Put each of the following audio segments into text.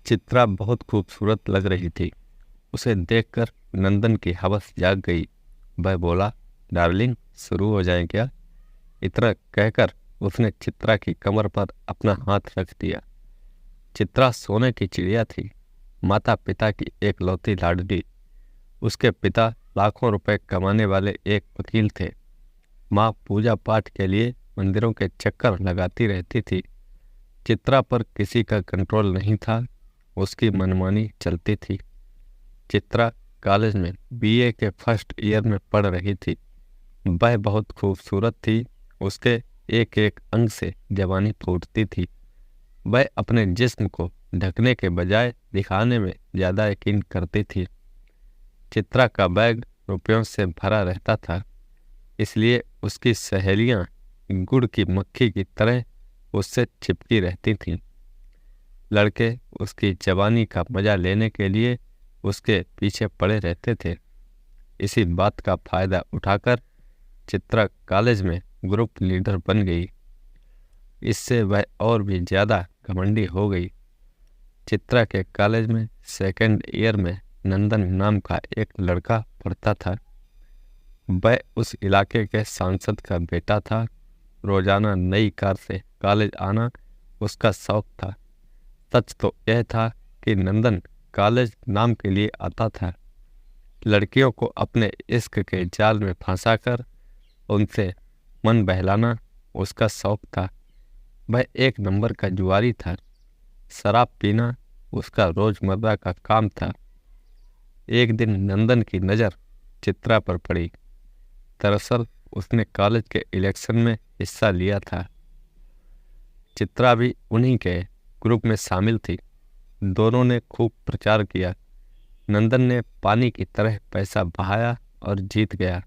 चित्रा बहुत खूबसूरत लग रही थी। उसे देखकर नंदन की हवस जाग गई। वह बोला, डार्लिंग, शुरू हो जाए क्या? इतना कहकर उसने चित्रा की कमर पर अपना हाथ रख दिया। चित्रा सोने की चिड़िया थी, माता पिता की एक लौती लाडली। उसके पिता लाखों रुपए कमाने वाले एक वकील थे। माँ पूजा पाठ के लिए मंदिरों के चक्कर लगाती रहती थी। चित्रा पर किसी का कंट्रोल नहीं था, उसकी मनमानी चलती थी। चित्रा कॉलेज में बीए के फर्स्ट ईयर में पढ़ रही थी। वह बहुत खूबसूरत थी। उसके एक एक अंग से जवानी फूटती थी। वह अपने जिस्म को ढकने के बजाय दिखाने में ज़्यादा यकीन करती थी। चित्रा का बैग रुपयों से भरा रहता था, इसलिए उसकी सहेलियां गुड़ की मक्खी की तरह उससे चिपकी रहती थीं। लड़के उसकी जवानी का मजा लेने के लिए उसके पीछे पड़े रहते थे। इसी बात का फायदा उठाकर चित्रा कॉलेज में ग्रुप लीडर बन गई। इससे वह और भी ज़्यादा घमंडी हो गई। चित्रा के कॉलेज में सेकंड ईयर में नंदन नाम का एक लड़का पढ़ता था। वह उस इलाके के सांसद का बेटा था। रोजाना नई कार से कॉलेज आना उसका शौक था। सच तो यह था कि नंदन कॉलेज नाम के लिए आता था। लड़कियों को अपने इश्क के जाल में फंसाकर उनसे मन बहलाना उसका शौक था। वह एक नंबर का जुआरी था। शराब पीना उसका रोजमर्रा का काम था। एक दिन नंदन की नज़र चित्रा पर पड़ी। दरअसल उसने कॉलेज के इलेक्शन में हिस्सा लिया था। चित्रा भी उन्हीं के ग्रुप में शामिल थी। दोनों ने खूब प्रचार किया। नंदन ने पानी की तरह पैसा बहाया और जीत गया।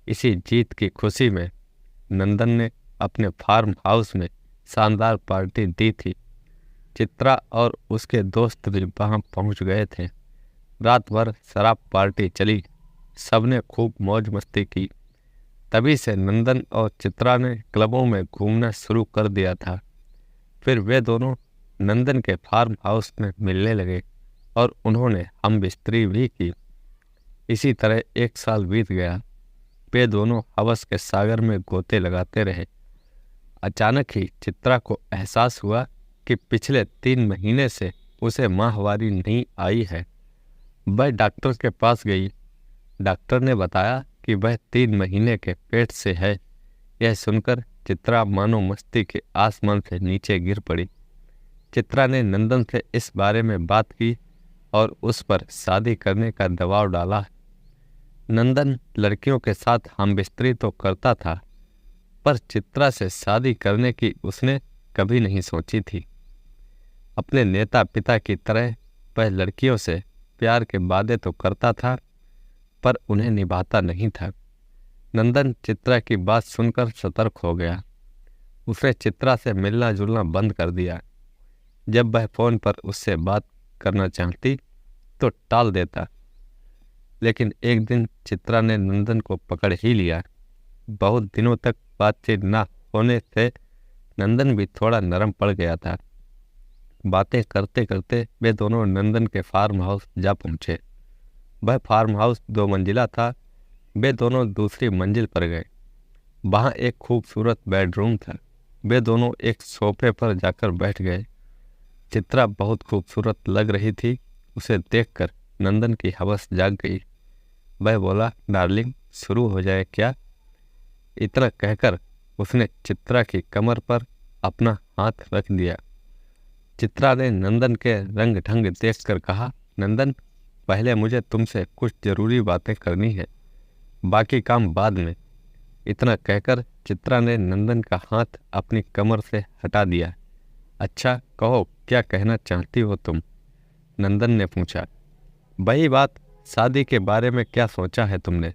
इसी जीत की खुशी में नंदन ने अपने फार्म हाउस में शानदार पार्टी दी थी। चित्रा और उसके दोस्त भी वहां पहुंच गए थे। रात भर शराब पार्टी चली। सबने खूब मौज मस्ती की। तभी से नंदन और चित्रा ने क्लबों में घूमना शुरू कर दिया था। फिर वे दोनों नंदन के फार्म हाउस में मिलने लगे और उन्होंने हम बिस्तरी भी की। इसी तरह एक साल बीत गया। वे दोनों हवस के सागर में गोते लगाते रहे। अचानक ही चित्रा को एहसास हुआ कि पिछले 3 महीने से उसे माहवारी नहीं आई है। वह डॉक्टर के पास गई। डॉक्टर ने बताया कि वह 3 महीने के पेट से है। यह सुनकर चित्रा मानो मस्ती के आसमान से नीचे गिर पड़ी। चित्रा ने नंदन से इस बारे में बात की और उस पर शादी करने का दबाव डाला। नंदन लड़कियों के साथ हमबिस्तरी तो करता था, पर चित्रा से शादी करने की उसने कभी नहीं सोची थी। अपने नेता पिता की तरह वह लड़कियों से प्यार के वादे तो करता था, पर उन्हें निभाता नहीं था। नंदन चित्रा की बात सुनकर सतर्क हो गया। उसने चित्रा से मिलना जुलना बंद कर दिया। जब वह फोन पर उससे बात करना चाहती तो टाल देता। लेकिन एक दिन चित्रा ने नंदन को पकड़ ही लिया। बहुत दिनों तक बातचीत न होने से नंदन भी थोड़ा नरम पड़ गया था। बातें करते करते वे दोनों नंदन के फार्म हाउस जा पहुंचे। वह फार्म हाउस 2 मंजिला था। वे दोनों दूसरी मंजिल पर गए। वहां एक खूबसूरत बेडरूम था। वे दोनों एक सोफे पर जाकर बैठ गए। चित्रा बहुत खूबसूरत लग रही थी। उसे देखकर नंदन की हवस जाग गई। वह बोला, डार्लिंग, शुरू हो जाए क्या? इतना कहकर उसने चित्रा की कमर पर अपना हाथ रख दिया। चित्रा ने नंदन के रंग ढंग देखकर कहा, नंदन, पहले मुझे तुमसे कुछ जरूरी बातें करनी है, बाकी काम बाद में। इतना कहकर चित्रा ने नंदन का हाथ अपनी कमर से हटा दिया। अच्छा, कहो, क्या कहना चाहती हो तुम? नंदन ने पूछा। वही बात, शादी के बारे में क्या सोचा है तुमने?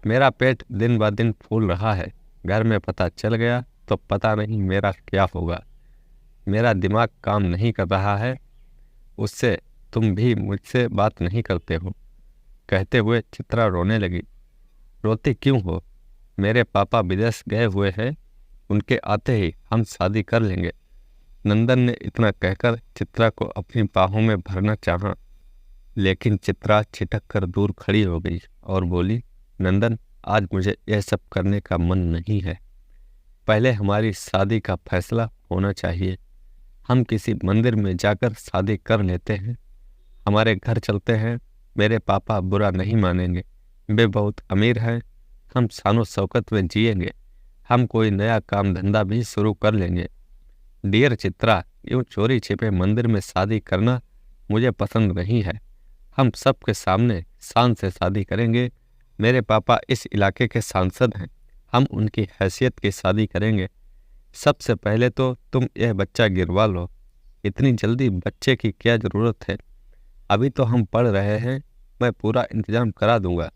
मेरा पेट दिन ब दिन फूल रहा है। घर में पता चल गया तो पता नहीं मेरा क्या होगा। मेरा दिमाग काम नहीं कर रहा है। उससे तुम भी मुझसे बात नहीं करते हो। कहते हुए चित्रा रोने लगी। रोती क्यों हो? मेरे पापा विदेश गए हुए हैं। उनके आते ही हम शादी कर लेंगे। नंदन ने इतना कहकर चित्रा को अपनी बाहों में भरना चाहा, लेकिन चित्रा छिटक कर दूर खड़ी हो गई और बोली, नंदन, आज मुझे यह सब करने का मन नहीं है। पहले हमारी शादी का फैसला होना चाहिए। हम किसी मंदिर में जाकर शादी कर लेते हैं। हमारे घर चलते हैं। मेरे पापा बुरा नहीं मानेंगे। वे बहुत अमीर हैं। हम शानो शौकत में जिएंगे। हम कोई नया काम धंधा भी शुरू कर लेंगे। डियर चित्रा, यूँ चोरी छिपे मंदिर में शादी करना मुझे पसंद नहीं है। हम सबके सामने शान से शादी करेंगे। मेरे पापा इस इलाके के सांसद हैं। हम उनकी हैसियत की शादी करेंगे। सबसे पहले तो तुम यह बच्चा गिरवा लो। इतनी जल्दी बच्चे की क्या ज़रूरत है? अभी तो हम पढ़ रहे हैं। मैं पूरा इंतजाम करा दूंगा।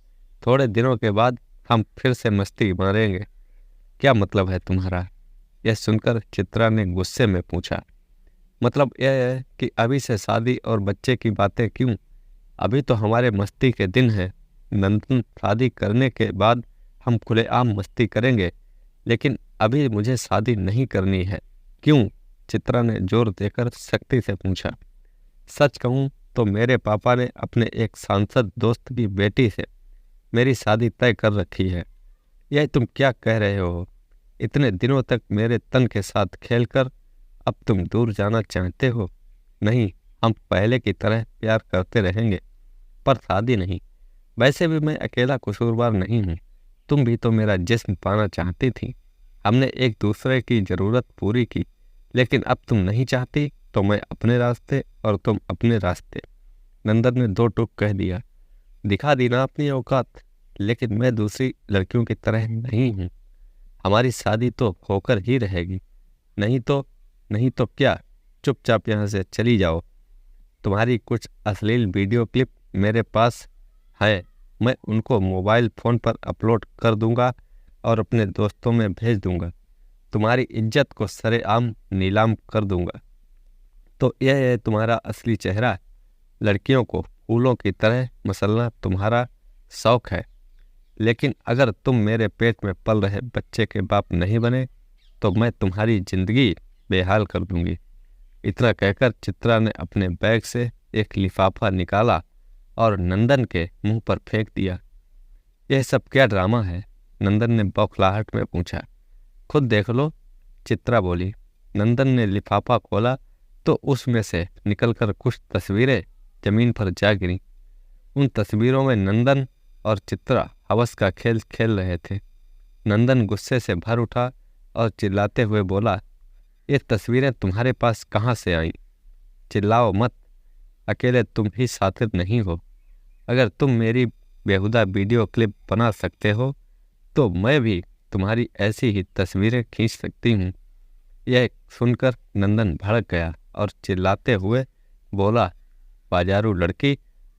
थोड़े दिनों के बाद हम फिर से मस्ती मारेंगे। क्या मतलब है तुम्हारा? यह सुनकर चित्रा ने गुस्से में पूछा। मतलब यह है कि अभी से शादी और बच्चे की बातें क्यों? अभी तो हमारे मस्ती के दिन हैं। नंदन, शादी करने के बाद हम खुलेआम मस्ती करेंगे, लेकिन अभी मुझे शादी नहीं करनी है। क्यों? चित्रा ने जोर देकर सख्ती से पूछा। सच कहूँ तो मेरे पापा ने अपने एक सांसद दोस्त की बेटी से मेरी शादी तय कर रखी है। यह तुम क्या कह रहे हो? इतने दिनों तक मेरे तन के साथ खेलकर अब तुम दूर जाना चाहते हो? नहीं, हम पहले की तरह प्यार करते रहेंगे, पर शादी नहीं। वैसे भी मैं अकेला कसूरवार नहीं हूँ। तुम भी तो मेरा जिस्म पाना चाहती थी। हमने एक दूसरे की ज़रूरत पूरी की, लेकिन अब तुम नहीं चाहती तो मैं अपने रास्ते और तुम अपने रास्ते। नंदन ने दो टूक कह दिया। दिखा दी ना अपनी औकात, लेकिन मैं दूसरी लड़कियों की तरह नहीं हूँ। हमारी शादी तो होकर ही रहेगी। नहीं तो क्या? चुपचाप यहाँ से चली जाओ। तुम्हारी कुछ अश्लील वीडियो क्लिप मेरे पास है। मैं उनको मोबाइल फ़ोन पर अपलोड कर दूंगा और अपने दोस्तों में भेज दूंगा। तुम्हारी इज्जत को सरेआम नीलाम कर दूंगा। तो यह है तुम्हारा असली चेहरा? लड़कियों को फूलों की तरह मसलना तुम्हारा शौक है। लेकिन अगर तुम मेरे पेट में पल रहे बच्चे के बाप नहीं बने तो मैं तुम्हारी जिंदगी बेहाल कर दूंगी। इतना कहकर चित्रा ने अपने बैग से एक लिफाफा निकाला और नंदन के मुंह पर फेंक दिया। यह सब क्या ड्रामा है? नंदन ने बौखलाहट में पूछा। खुद देख लो, चित्रा बोली। नंदन ने लिफाफा खोला तो उसमें से निकलकर कुछ तस्वीरें जमीन पर जा गिरीं। उन तस्वीरों में नंदन और चित्रा हवस का खेल खेल रहे थे। नंदन गुस्से से भर उठा और चिल्लाते हुए बोला, ये तस्वीरें तुम्हारे पास कहाँ से आईं? चिल्लाओ मत, अकेले तुम ही साथिर नहीं हो। अगर तुम मेरी बेहुदा वीडियो क्लिप बना सकते हो तो मैं भी तुम्हारी ऐसी ही तस्वीरें खींच सकती हूँ। यह सुनकर नंदन भड़क गया और चिल्लाते हुए बोला, बाजारू लड़की,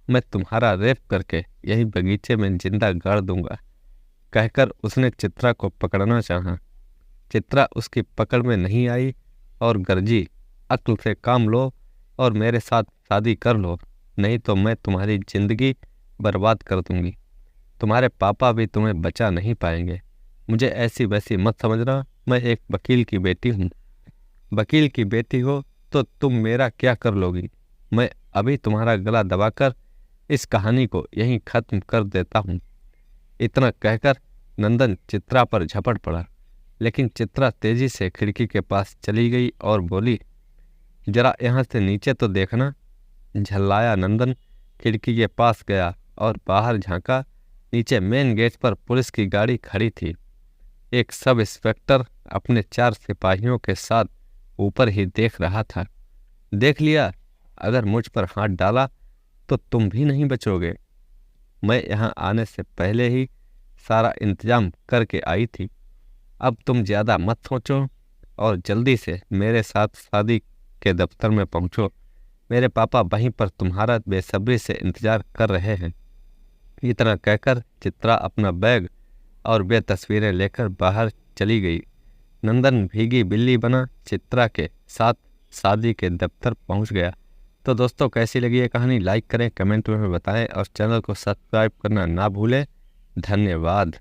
मैं तुम्हारा रेप करके यही बगीचे में जिंदा गाड़ दूंगा। कहकर उसने चित्रा को पकड़ना चाहा। चित्रा उसकी पकड़ में नहीं आई और गरजी, अक्ल से काम लो और मेरे साथ शादी कर लो, नहीं तो मैं तुम्हारी जिंदगी बर्बाद कर दूंगी। तुम्हारे पापा भी तुम्हें बचा नहीं पाएंगे। मुझे ऐसी वैसी मत समझना। मैं एक वकील की बेटी हूँ। वकील की बेटी हो तो तुम मेरा क्या कर लोगी? मैं अभी तुम्हारा गला दबाकर इस कहानी को यहीं खत्म कर देता हूँ। इतना कहकर नंदन चित्रा पर झपट पड़ा, लेकिन चित्रा तेजी से खिड़की के पास चली गई और बोली, जरा यहाँ से नीचे तो देखना। झल्लाया नंदन खिड़की के पास गया और बाहर झांका। नीचे मेन गेट पर पुलिस की गाड़ी खड़ी थी। एक सब इंस्पेक्टर अपने 4 सिपाहियों के साथ ऊपर ही देख रहा था। देख लिया, अगर मुझ पर हाथ डाला तो तुम भी नहीं बचोगे। मैं यहाँ आने से पहले ही सारा इंतजाम करके आई थी। अब तुम ज़्यादा मत सोचो और जल्दी से मेरे साथ शादी के दफ्तर में पहुँचो। मेरे पापा वहीं पर तुम्हारा बेसब्री से इंतजार कर रहे हैं। इतना कहकर चित्रा अपना बैग और वे तस्वीरें लेकर बाहर चली गई। नंदन भीगी बिल्ली बना चित्रा के साथ शादी के दफ्तर पहुंच गया। तो दोस्तों, कैसी लगी ये कहानी? लाइक करें, कमेंट में बताएं और चैनल को सब्सक्राइब करना ना भूलें। धन्यवाद।